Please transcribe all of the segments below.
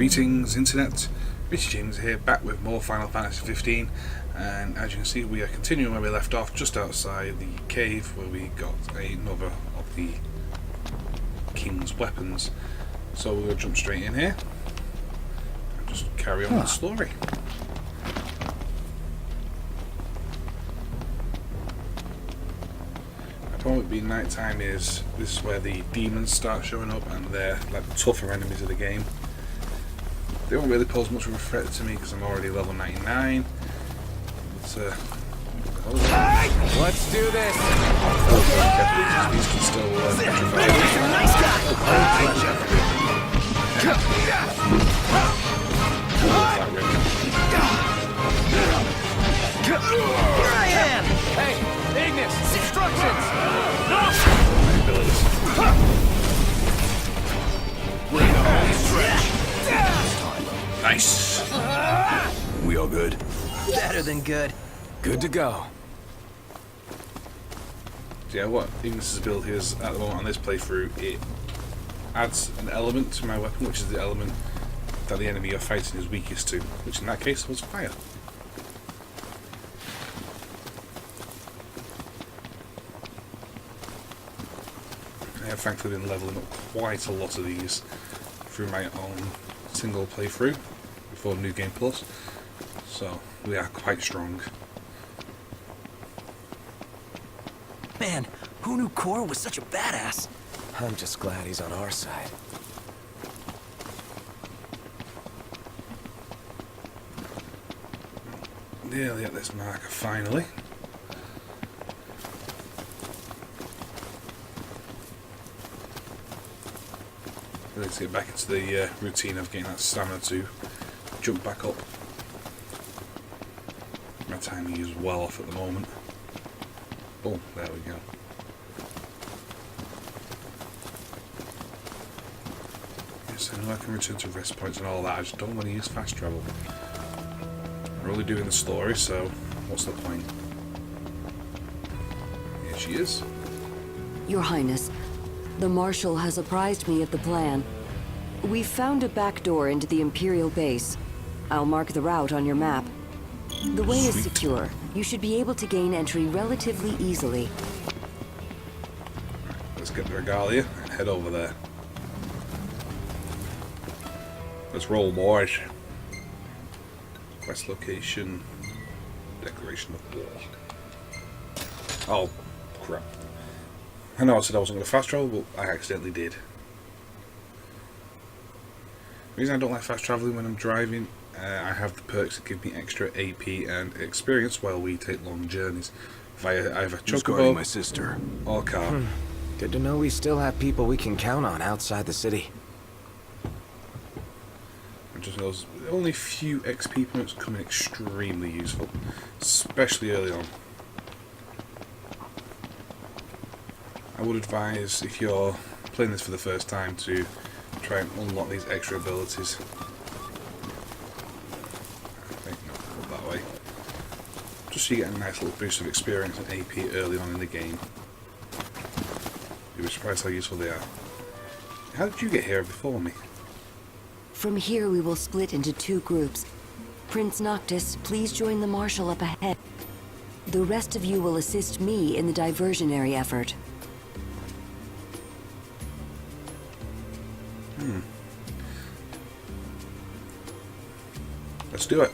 Greetings Internet, Richie James here, back with more Final Fantasy 15, and as you can see we are continuing where we left off, just outside the cave where we got another of the king's weapons. So we'll jump straight in here and just carry on with the story. The point being night time is this is where the demons start showing up, and they're like the tougher enemies of the game. They don't really pose much of a threat to me because I'm already level 99. But, let's do this! These can still petrify. Here I am! Hey, Ignis! Instructions! My abilities. Bring the home stretch! Nice! We all good? Better than good. Good to go. So yeah, what Ignis' ability is at the moment on this playthrough, it adds an element to my weapon, which is the element that the enemy you're fighting is weakest to, which in that case was fire. I have thankfully been leveling up quite a lot of these through my own single playthrough before New Game Plus, so we are quite strong. Man, who knew Cor was such a badass? I'm just glad he's on our side. Nearly at this marker finally. Let's get back into the routine of getting that stamina to jump back up. My timing is well off at the moment. Oh, there we go. Yes, I know I can return to rest points and all that, I just don't want to use fast travel. We're only doing the story, so what's the point? Here she is. Your Highness, the Marshal has apprised me of the plan. We've found a back door into the Imperial base. I'll mark the route on your map. The way is secure. You should be able to gain entry relatively easily. Right, let's get the regalia and head over there. Let's roll, boys. Quest location, declaration of war. Oh, crap. I know I said I wasn't going to fast travel, but I accidentally did. The reason I don't like fast travelling when I'm driving, I have the perks that give me extra AP and experience while we take long journeys via either Chocobo my sister or car. Good to know we still have people we can count on outside the city. And just those only few XP points come in extremely useful, especially early on. I would advise, if you're playing this for the first time, to try and unlock these extra abilities. I think not that way. Just so you get a nice little boost of experience and AP early on in the game. You'll be surprised how useful they are. How did you get here before me? From here we will split into two groups. Prince Noctis, please join the Marshal up ahead. The rest of you will assist me in the diversionary effort. Let's do it.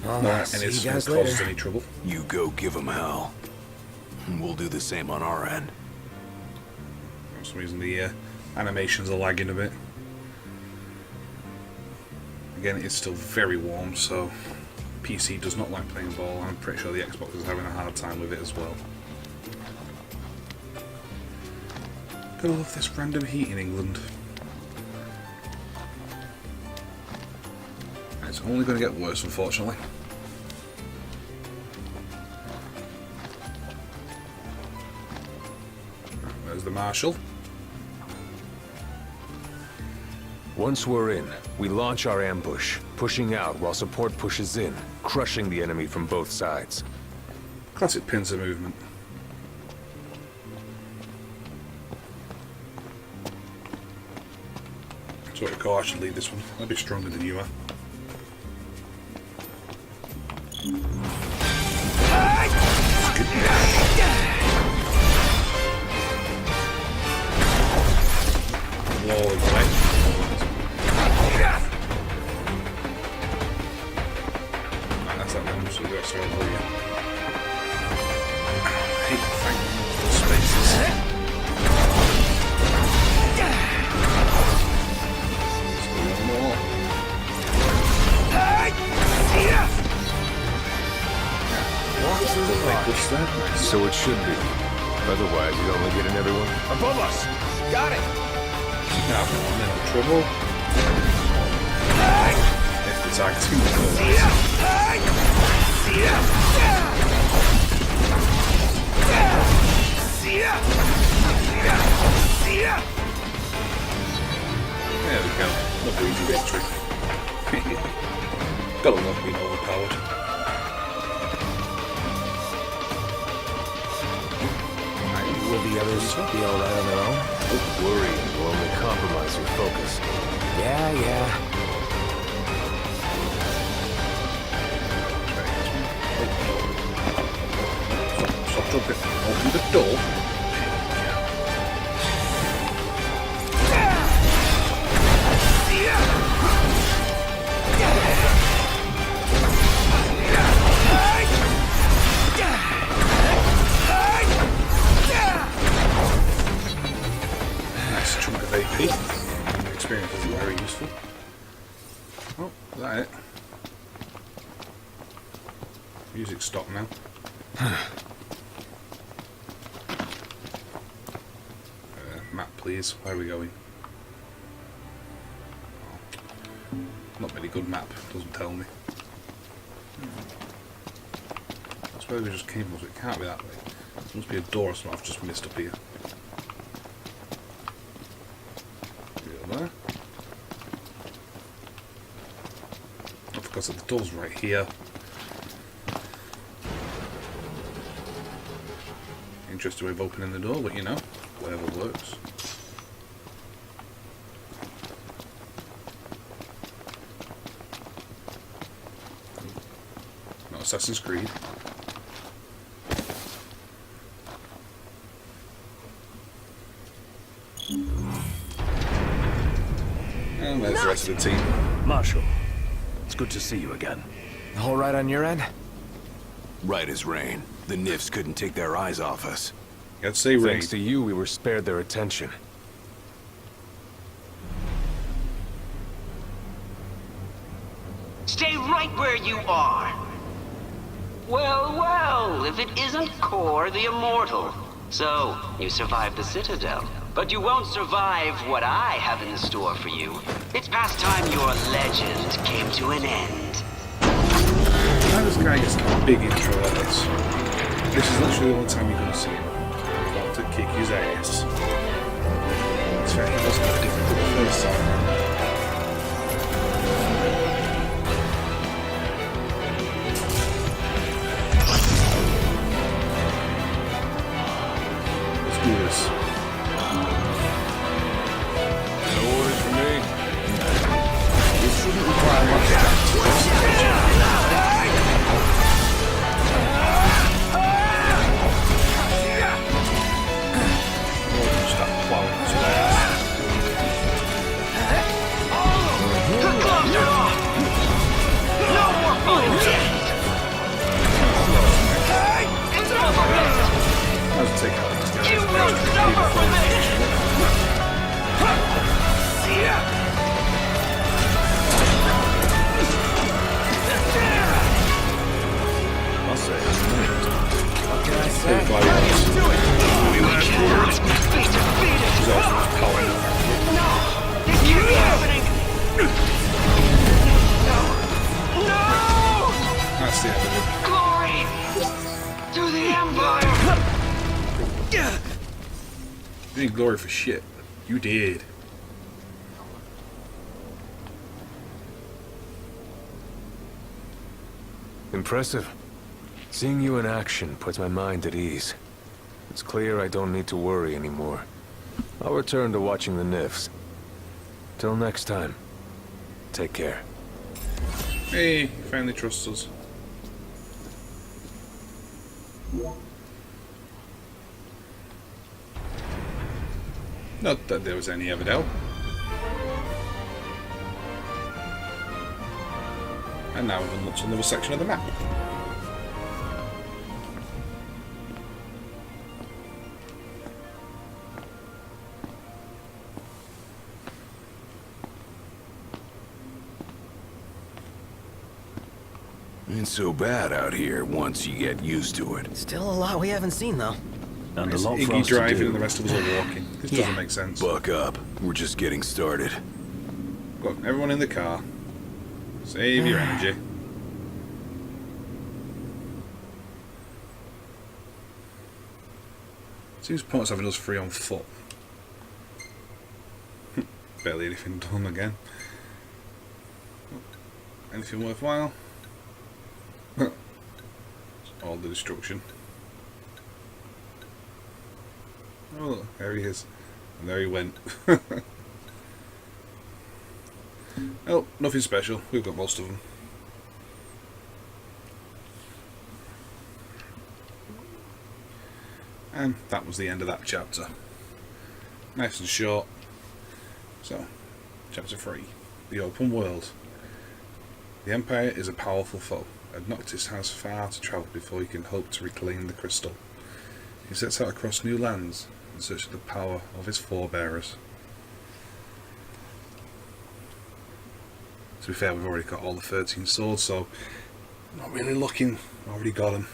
Well, And it's see you guys not caused later. any trouble. You go give them hell. We'll do the same on our end. For some reason the animations are lagging a bit. Again, it's still very warm, so PC does not like playing ball. I'm pretty sure the Xbox is having a hard time with it as well. Gotta love this random heat in England. It's only going to get worse, unfortunately. There's the Marshal. Once we're in, we launch our ambush, pushing out while support pushes in, crushing the enemy from both sides. Classic pincer movement. So what I should lead this one. I'll be stronger than you are. Wall is right. That's that one, so we've got to start over here. I hate finding those spaces. One more. Walk through the park. What's that? Nice. So it should be. Otherwise, you'd only get in everyone. Above us! Got it! Now, I'm in trouble. If the tag too close. There we go. Another easy victory. Gotta love being overpowered. Will the others be alright on their own? Worrying will only compromise your focus. Yeah. Stop jumping. Open the door. Nice chunk of AP. Experience is very useful. Oh, is that it? Music stopped now. Map, please. Where are we going? Oh, not very good map. Doesn't tell me. That's where we just came from. So it can't be that way. There must be a door or something I've just missed up here. There. Of course, the door's right here. Interesting way of opening the door, but you know, whatever works. Not Assassin's Creed. And there's the rest of the team. Marshal, it's good to see you again. All right on your end? Right as rain. The Nifs couldn't take their eyes off us. I'd say raid. Thanks to you, we were spared their attention. Stay right where you are. Well, if it isn't Kor the Immortal. So, you survived the Citadel. But you won't survive what I have in store for you. It's past time your legend came to an end. Now this guy gets a big intro like this. This is literally the only time you're going to see him. About to kick his ass. It's fair, he wasn't that difficult the first time around. Let's do this. No orders from me. This shouldn't require much practice. Stop plowing his ass. The gloves are off! No more fighting! It's over! Let's take out these guys. You will suffer for this! I'll say it's moved. What can I say? Everybody else. Be defeated! He's also power. No! This can't be happening! No! That's the end of it. Glory to the Empire! You didn't glory for shit. You did. Impressive. Seeing you in action puts my mind at ease. It's clear I don't need to worry anymore. I'll return to watching the Nifs. Till next time. Take care. Hey, he finally trusts us. Not that there was any ever doubt. And now we've unlocked another section of the map. Ain't so bad out here once you get used to it. Still a lot we haven't seen, though. And a It's lot for Iggy us to driving do. and the rest of us are walking. This doesn't make sense. Buck up. We're just getting started. Look, everyone in the car. Save your energy. Seems pointless having us free on foot. Barely anything done again. Anything worthwhile? All the destruction. Oh look, there he is. And there he went. Oh, nothing special. We've got most of them. And that was the end of that chapter. Nice and short. So, chapter 3. The Open World. The Empire is a powerful foe, and Noctis has far to travel before he can hope to reclaim the crystal. He sets out across new lands in search of the power of his forebearers. To be fair, we've already got all the 13 swords, so not really looking. Already got them.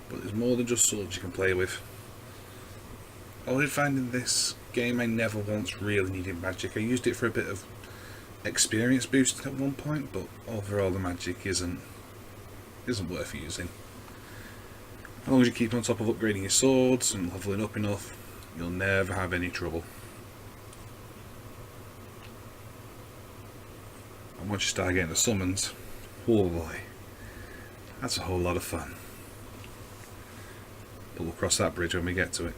But there's more than just swords you can play with. I did find in this game I never once really needed magic. I used it for a bit of experience boost at one point, but overall the magic isn't worth using. As long as you keep on top of upgrading your swords and leveling up enough, you'll never have any trouble. And once you start getting the summons, oh boy, that's a whole lot of fun. But we'll cross that bridge when we get to it.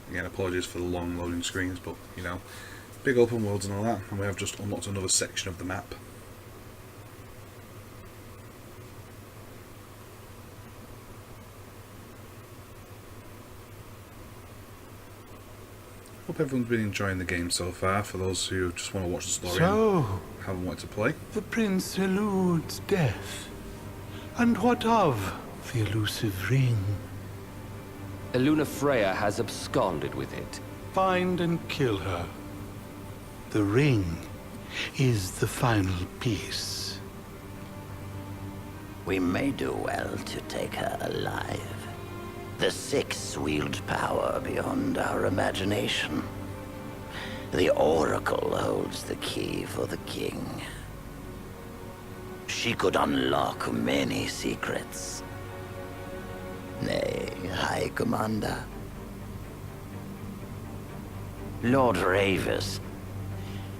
Again, apologies for the long loading screens, but you know, big open worlds and all that, and we have just unlocked another section of the map. Hope everyone's been enjoying the game so far. For those who just want to watch the story So, and haven't wanted to play, the prince eludes death. And what of the elusive ring? Eluna Freya has absconded with it. Find and kill her. The ring is the final piece. We may do well to take her alive. The Six wield power beyond our imagination. The Oracle holds the key for the king. She could unlock many secrets. Nay, High Commander. Lord Ravis,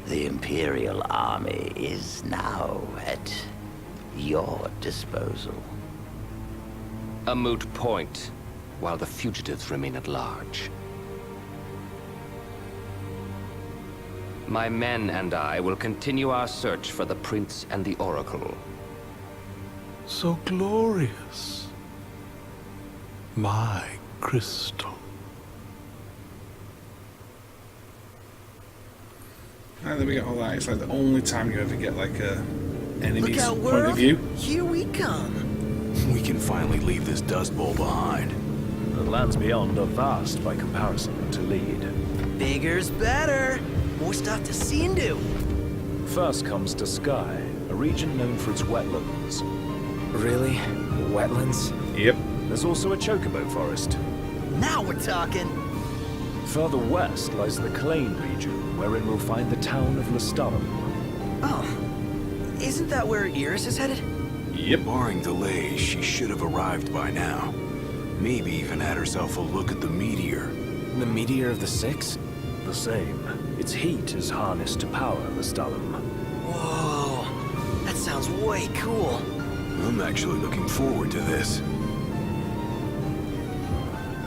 the Imperial army is now at your disposal. A moot point, while the fugitives remain at large. My men and I will continue our search for the Prince and the Oracle. So glorious. My crystal. and then we get all that. It's like the only time you ever get like a enemy's Look out, point world! of view. Here we come. We can finally leave this dust bowl behind. The lands beyond are vast by comparison to lead. Bigger's better. More stuff to see and do. First comes to Sky, a region known for its wetlands. Really? Wetlands? Yep. There's also a chocobo forest. Now we're talking. Further west lies the Clane region, wherein we'll find the town of Lestarum. Oh, isn't that where Iris is headed? Yep. Barring delays, she should have arrived by now. Maybe even had herself a look at the meteor. The meteor of the Six? isn't the same. Its heat is harnessed to power Lestalem. Whoa, that sounds way cool. I'm actually looking forward to this.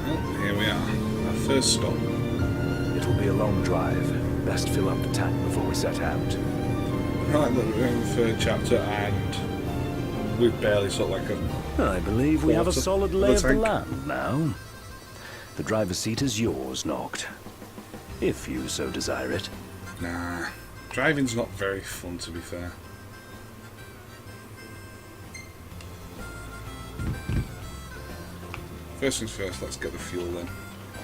Well, here we are. Our first stop. It'll be a long drive. Best fill up the tank before we set out. Right, look, we're in the third chapter and we've barely sort of like a... I believe we have a quarter solid of lay the of the tank. land now. The driver's seat is yours, Noct. If you so desire it. Nah, driving's not very fun, to be fair. First things first, let's get the fuel then.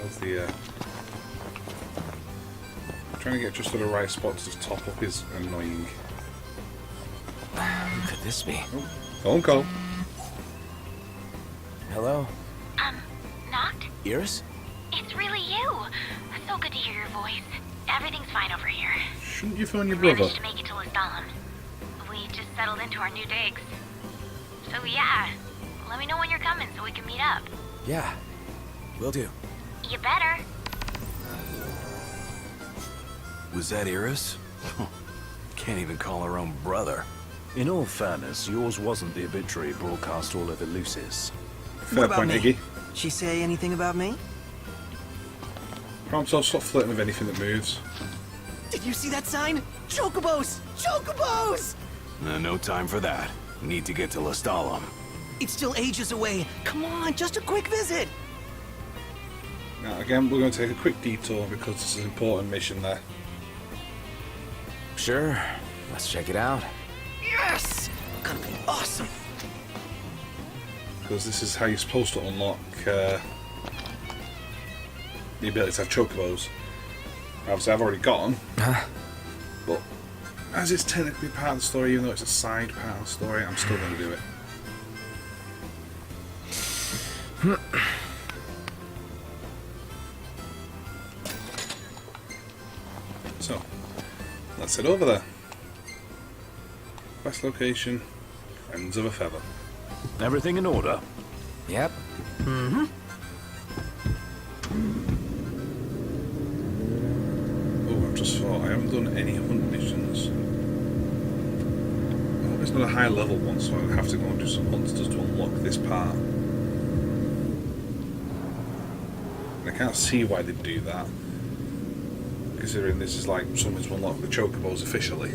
How's the trying to get just to the right spot to just top up is annoying. Who could this be? Oh, phone call. Hello? Knocked? Iris? It's really you. So good to hear your voice. Everything's fine over here. Shouldn't you phone your We brother? managed to make it to Lestalem. We just settled into our new digs. So yeah, let me know when you're coming so we can meet up. Yeah, will do. You better. Was that Iris? Can't even call her own brother. In all fairness, yours wasn't the obituary broadcast all over Lucis. Fair point, Iggy. She say anything about me? Prompt, I'll stop flirting with anything that moves. Did you see that sign? Chocobos! Chocobos! No time for that. Need to get to Lestalem. It's still ages away. Come on, just a quick visit. Now, again, we're going to take a quick detour because this is an important mission there. Sure, let's check it out. Yes! Gonna be awesome. Because this is how you're supposed to unlock the ability to have Chocobos. Obviously, I've already got them. But as it's technically part of the story, even though it's a side part of the story, I'm still going to do it. So, let's head over there. Best location, Friends of a Feather. Everything in order? Yep. Mm-hmm. Oh, I've just thought, I haven't done any hunt missions. Oh, it's not a high level one, so I have to go and do some hunts just to unlock this part. And I can't see why they do that, considering this is like something to unlock the Chocobos officially.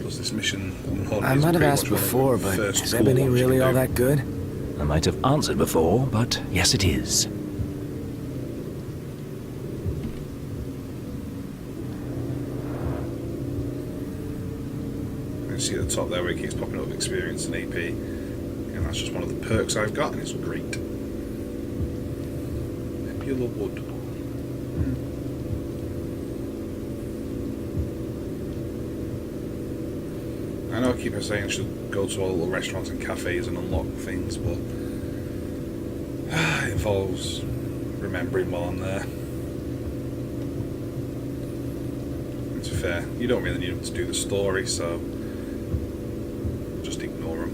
Plus this mission on hunt I is might have pretty asked much one of the before, but first is cool Ebony ones you really can all do. that good? I might have answered before, but yes it is. You can see at the top there where it keeps popping up experience and AP. And that's just one of the perks I've got, and it's great. Imperial wood. I know I keep on saying I should go to all the little restaurants and cafes and unlock things, but it involves remembering while I'm there. And to be fair, you don't really need them to do the story, so just ignore them.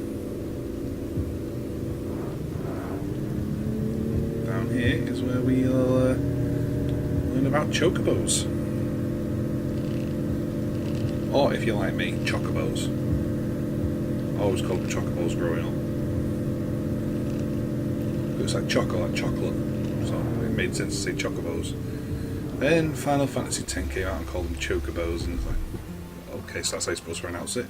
Down here is where we'll learn about Chocobos. Or, if you like me, Chocobos. I always called them Chocobos growing up. It was like chocolate, so it made sense to say Chocobos. Then Final Fantasy X came out and called them Chocobos, and it's like, okay, so that's how you're supposed to pronounce it.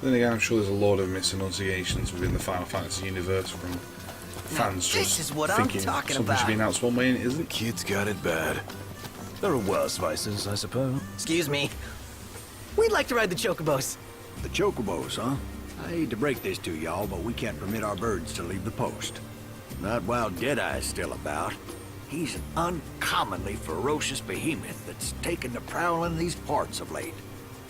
Then again, I'm sure there's a lot of misenunciations within the Final Fantasy universe from fans this just is what I'm thinking talking something should be about. announced one way and it isn't. Kid's got it bad. There are worse vices, I suppose. Excuse me. We'd like to ride the Chocobos. The Chocobos, huh? I hate to break this to y'all, but we can't permit our birds to leave the post. Not while Deadeye's still about. He's an uncommonly ferocious behemoth that's taken to prowling these parts of late.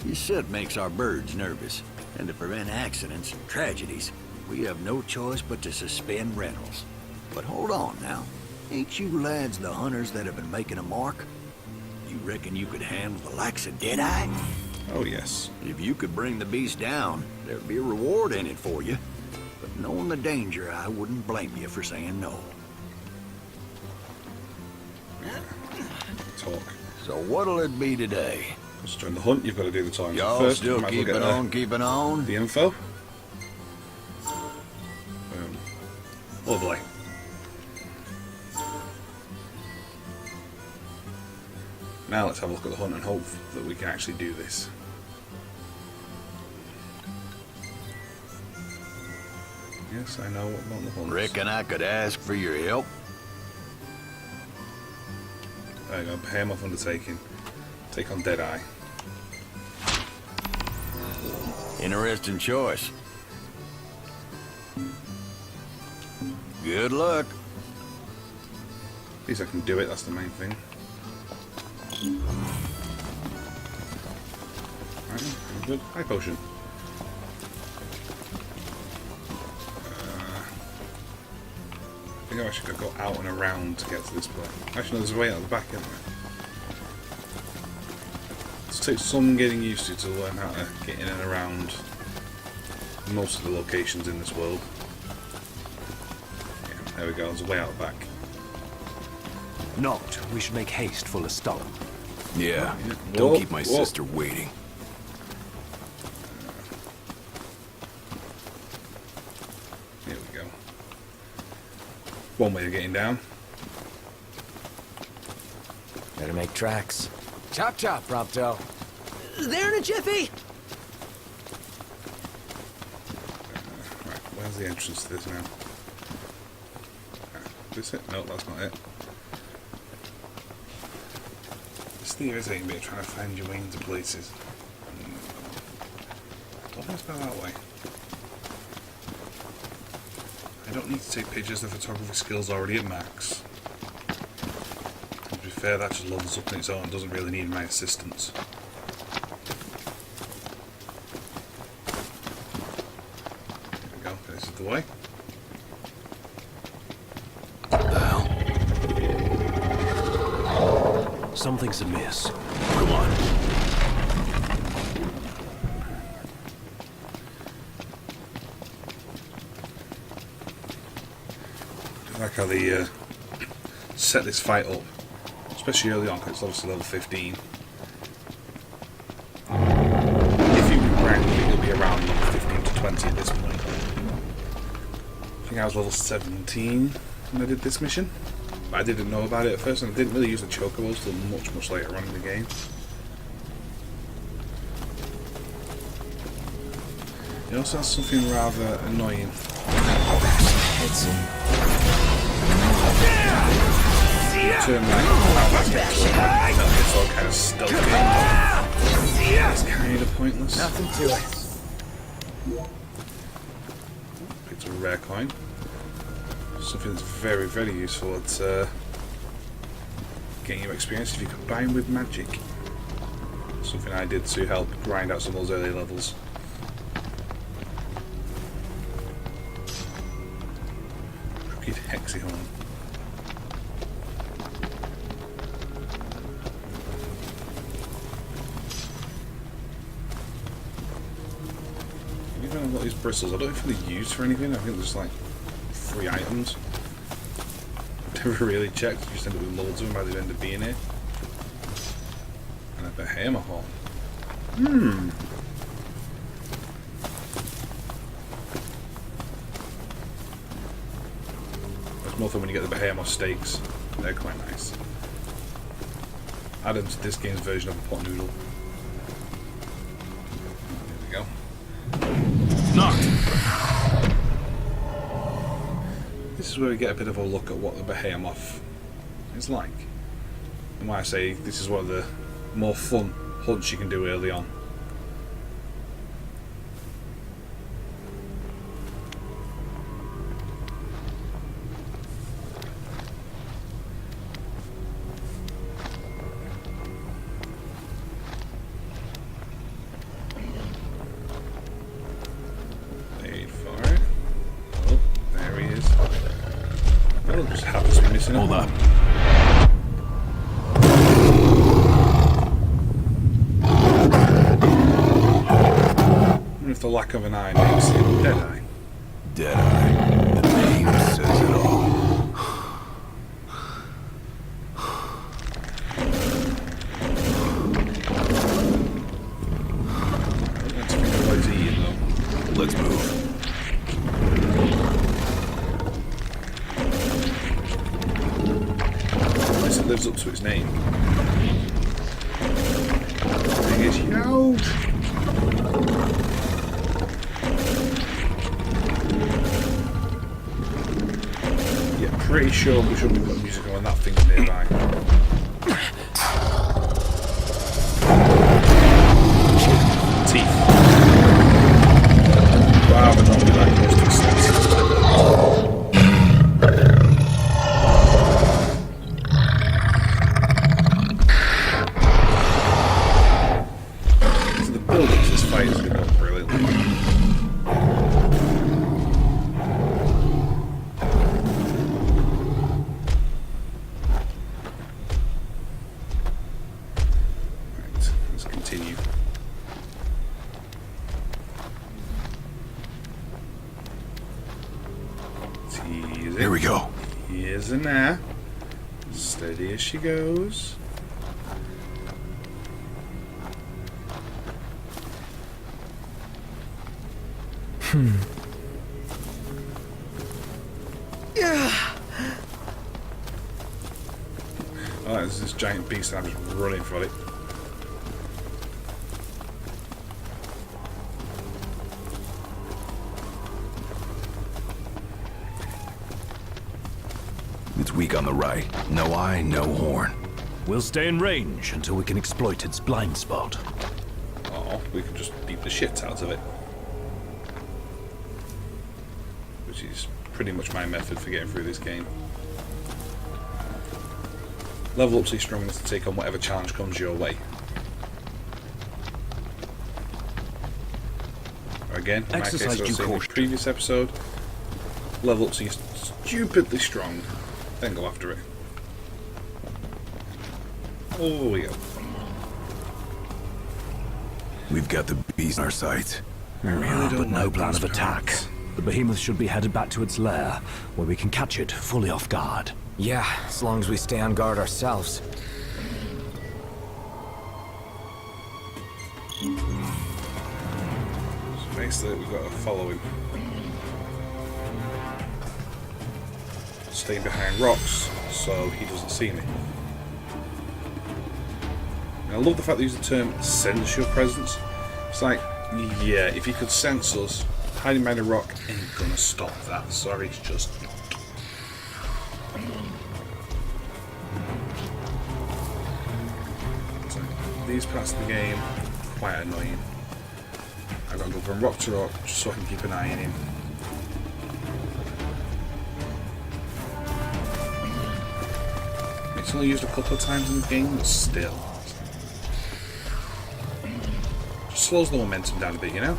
His scent makes our birds nervous, and to prevent accidents and tragedies, we have no choice but to suspend rentals. But hold on now. Ain't you lads the hunters that have been making a mark? You reckon you could handle the likes of Deadeye? Oh yes. If you could bring the beast down, there'd be a reward in it for you. But knowing the danger, I wouldn't blame you for saying no. Talk. So what'll it be today? Just join the hunt, you've got to do the time. Y'all First, still might as well keeping get on, keeping on? the info. Lovely. Now let's have a look at the hunt and hope that we can actually do this. Yes, I know about the hunt. Reckon I could ask for your help? There you go, Behemoth Undertaking. Take on Deadeye. Interesting choice. Good luck. At least I can do it, that's the main thing. Right, I'm good. High potion. I think I should go out and around to get to this point. Actually, no, there's a way out the back, isn't there? It takes some getting used to learn how to get in and around most of the locations in this world. Yeah, there we go, there's a way out the back. Noct, we should make haste for Lestat. Yeah, Whoa, don't keep my whoa. sister waiting. Here we go. One way of getting down. Better make tracks. Chop chop, Prompto. There in a jiffy! Right, where's the entrance to this now? Is this it? No, that's not it. It's the irritating bit, trying to find your way into places. Don't think it's about that way. I don't need to take pictures, the photography skill's already at max. To be fair, that just levels up on its own, doesn't really need my assistance. There we go, this is the way. Something's amiss. Come on. I like how they set this fight up, especially early on, because it's obviously level 15. If you can rank, it'll be around level 15 to 20 at this point. I think I was level 17 when I did this mission. But I didn't know about it at first, and I didn't really use the Chocobos till much later on in the game. It also has something rather annoying. Turn right out, it's all kind of stealthy. It's kind of pointless. Nothing to it. Picked a rare coin. Something that's very, very useful at getting your experience if you combine with magic. Something I did to help grind out some of those early levels. Crooked Hexihorn. Even I've got these bristles, I don't know if they're used for anything. I think there's like 3 items. Never really checked, you just end up with loads of them by the end of being here. And a behemoth horn. There's more fun when you get the behemoth steaks. They're quite nice. Add them to this game's version of a pot noodle. There we go. Knocked. This is where we get a bit of a look at what the behemoth is like. And why I say this is one of the more fun hunts you can do early on. Wait for it. Oh, there he is. Oh, just happens to be missing. Hold up. If the lack of an eye makes him Deadeye. Deadeye. The name says it all. Let's figure out what he's eating, though. Let's move. At least it lives up to its name. Thing is huge. Yeah, pretty sure we should be putting music on when that thing's nearby. Teeth. Rather not be that close to senses. The build-up to this fight is going to go brilliantly. Right, let's continue. Tease it. Here we go. Here's an air. Steady as she goes. Oh, there's this giant beast and I'm just running for it. It's weak on the right. No eye, no horn. We'll stay in range until we can exploit its blind spot. Oh, we can just beat the shit out of it. Which is pretty much my method for getting through this game. Level up so you're strong enough to take on whatever challenge comes your way. Again, in my case, as I was saying in the previous episode, level up so you're stupidly strong, then go after it. Oh, we go. We've got the beast in our sights. But no plan of attack. The behemoth should be headed back to its lair, where we can catch it fully off guard. Yeah, as long as we stay on guard ourselves. So basically, we've got to follow him. Staying behind rocks so he doesn't see me. And I love the fact they use the term sense your presence. It's like, yeah, if he could sense us, hiding behind a rock ain't gonna stop that. Sorry, it's just not. So, these parts of the game, quite annoying. I've got to go from rock to rock just so I can keep an eye on him. It's only used a couple of times in the game, but still. Just slows the momentum down a bit, you know?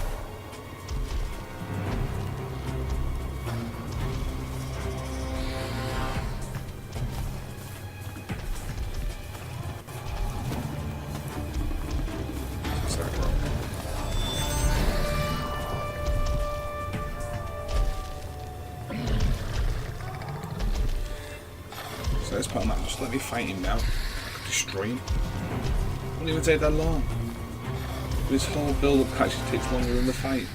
So this part of the map, just let me fight him now. I could destroy him. Wouldn't even take that long. This whole build-up actually takes longer than the fight.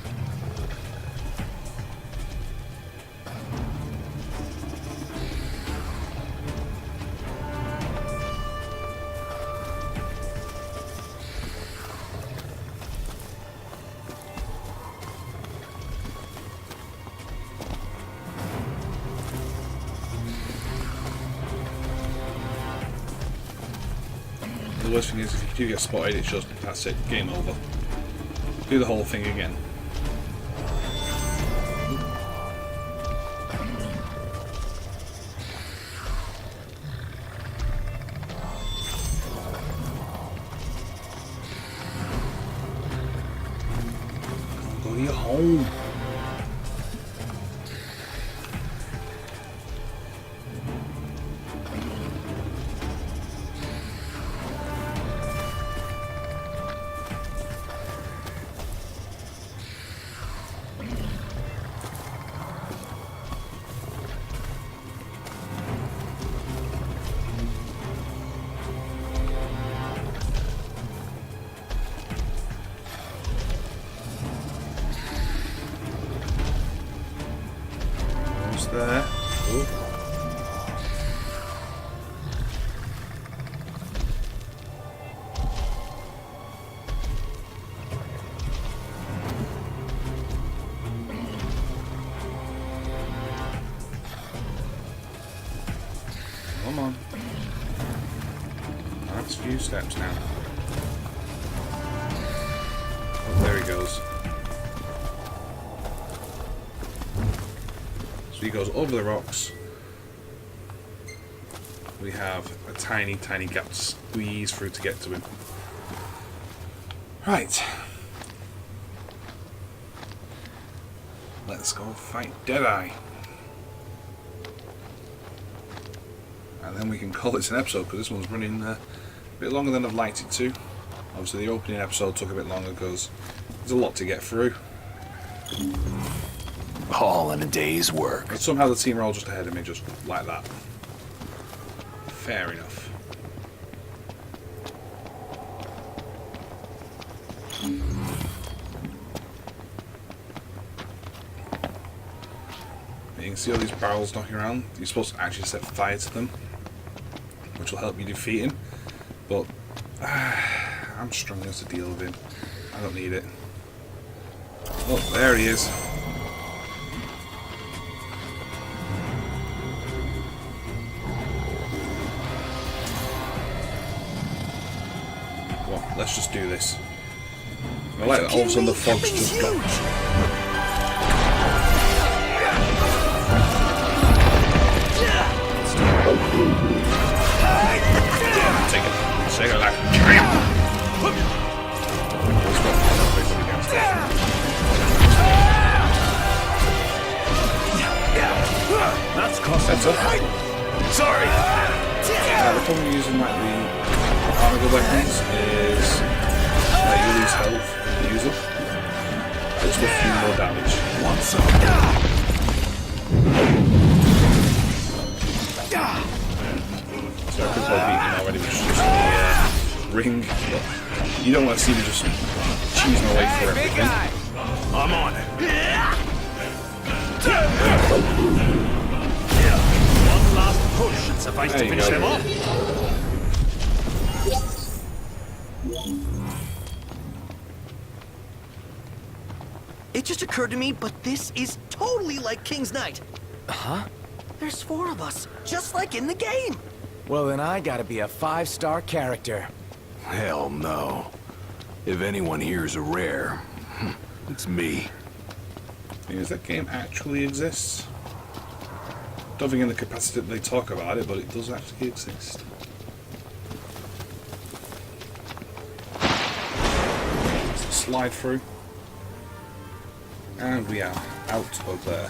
The worst thing is if you do get spotted, it's just, that's it, game over. Do the whole thing again. Go to your home. there. Ooh. Come on. That's a few steps now. Oh, there he goes. So he goes over the rocks. We have a tiny, tiny gap to squeeze through to get to him. Right. Let's go fight Deadeye. And then we can call it an episode, because this one's running a bit longer than I've liked it to. Obviously the opening episode took a bit longer because there's a lot to get through. All in a day's work. But somehow the team are all just ahead of me, just like that. Fair enough. You can see all these barrels knocking around. You're supposed to actually set fire to them, which will help you defeat him. But I'm strong enough to deal with him. I don't need it. Oh, there he is. Well, let's just do this. I like that all of a sudden the fog's just gone. Take it. Take it like That's cost. Sorry. The problem with using like the armored weapons is you lose health when you use them. It's with few more damage. Once So I could probably beat him already with just the ring, but you don't want to see me just cheese my way through everything. I'm on it. One last push should suffice to finish them off. It just occurred to me, but this is totally like King's Knight. Huh? There's 4 of us, just like in the game. Well, then I gotta be a 5-star character. Hell no. If anyone here is a rare, it's me. Thing is, that game actually exists. Don't think in the capacity that they talk about it, but it does actually exist. So slide through. And we are out of there.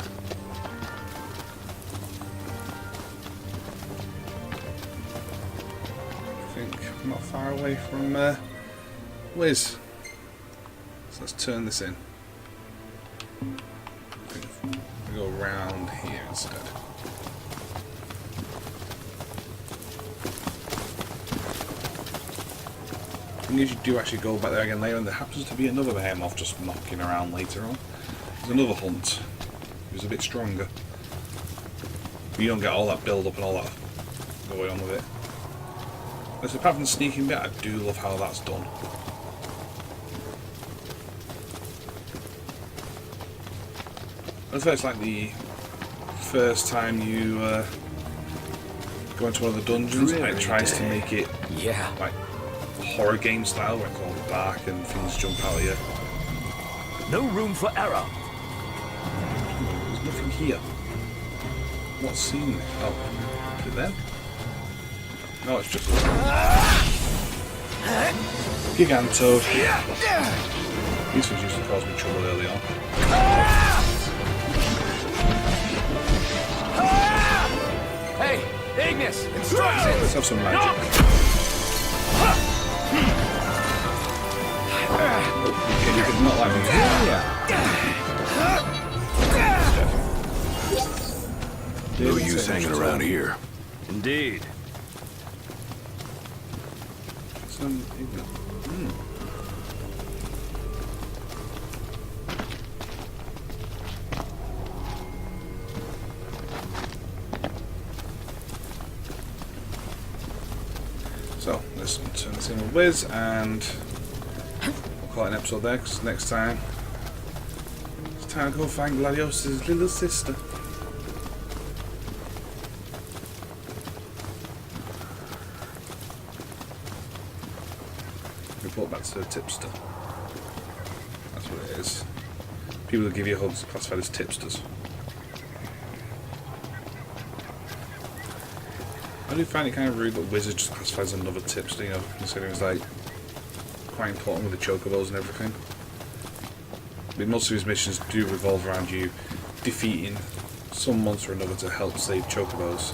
I think I'm not far away from Wiz. So let's turn this in. I think we go around here instead. I think you do actually go back there again later, and there happens to be another behemoth just knocking around later on. There's another hunt who's a bit stronger. But you don't get all that build up and all that going on with it. But apart from the sneaking bit, I do love how that's done. I feel it's like the first time you go into one of the dungeons and it tries to make it like horror game style, where it's all dark and things jump out at you. No room for error. There's nothing here. What's seen? Oh, is it them? No, it's just Gigantoad. These things used to cause me trouble early on. Hey, Ignis, instructions! Let's have some magic. Okay, you could not like me. No use hanging around here. Indeed. Cinema Wiz, and we'll call it an episode there, because next time it's time to go find Gladios' little sister. Report back to the tipster. That's what it is. People who give you hugs are classified as tipsters. I do find it kind of rude that Wizard just classifies as another tipster, you know, considering it's like quite important with the Chocobos and everything. But most of his missions do revolve around you defeating some monster or another to help save Chocobos.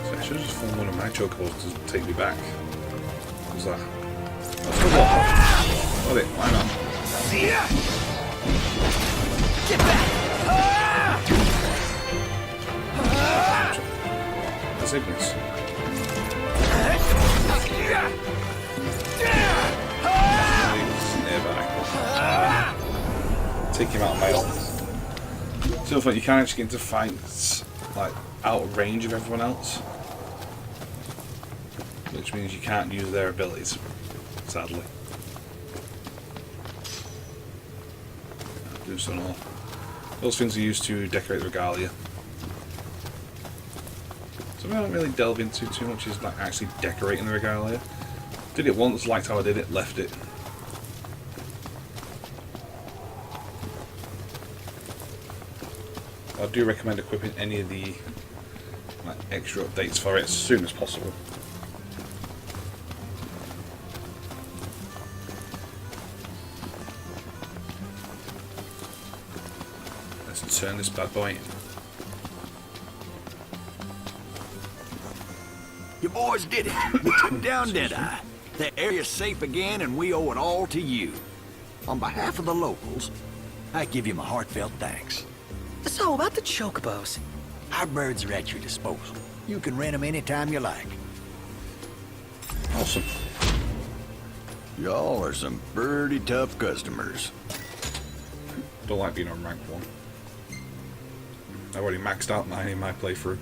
So I should have just found one of my Chocobos to take me back. What's that? Got it, why not? Get back! That's Ignis. Nearby. Take him out of my own. So fun, you can actually get into fights like out of range of everyone else. Which means you can't use their abilities, sadly. Do so all. Those things are used to decorate the regalia. Something I don't really delve into too much is like actually decorating the regalia. Did it once, liked how I did it, left it. I do recommend equipping any of the like extra updates for it as soon as possible. Turn this bad boy in. You boys did it. We took down Deadeye. The area's safe again, and we owe it all to you. On behalf of the locals, I give you my heartfelt thanks. So, about the Chocobos. Our birds are at your disposal. You can rent them anytime you like. Awesome. Y'all are some pretty tough customers. Don't like being on rank 1. I've already maxed out mine in my playthrough.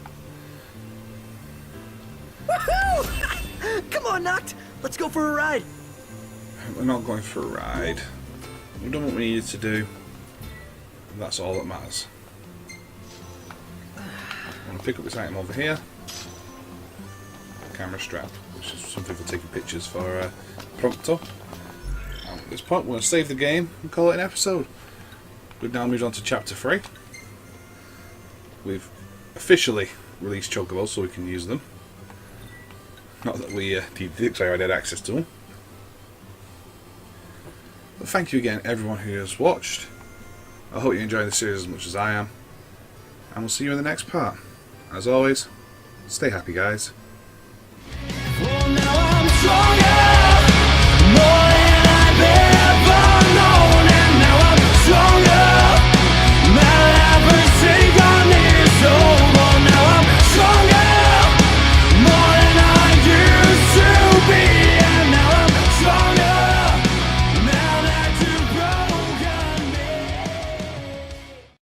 Woohoo! Come on, Noct. Let's go for a ride. We're not going for a ride. We've done what we needed to do. And that's all that matters. I'm going to pick up this item over here. Camera strap, which is something for taking pictures for Prompto. And at this point, we're going to save the game and call it an episode. We've now moved on to chapter 3. We've officially released Chocobos so we can use them. Not that we did already had access to them. But thank you again everyone who has watched. I hope you enjoyed the series as much as I am. And we'll see you in the next part. As always, stay happy guys. Well, now I'm stronger.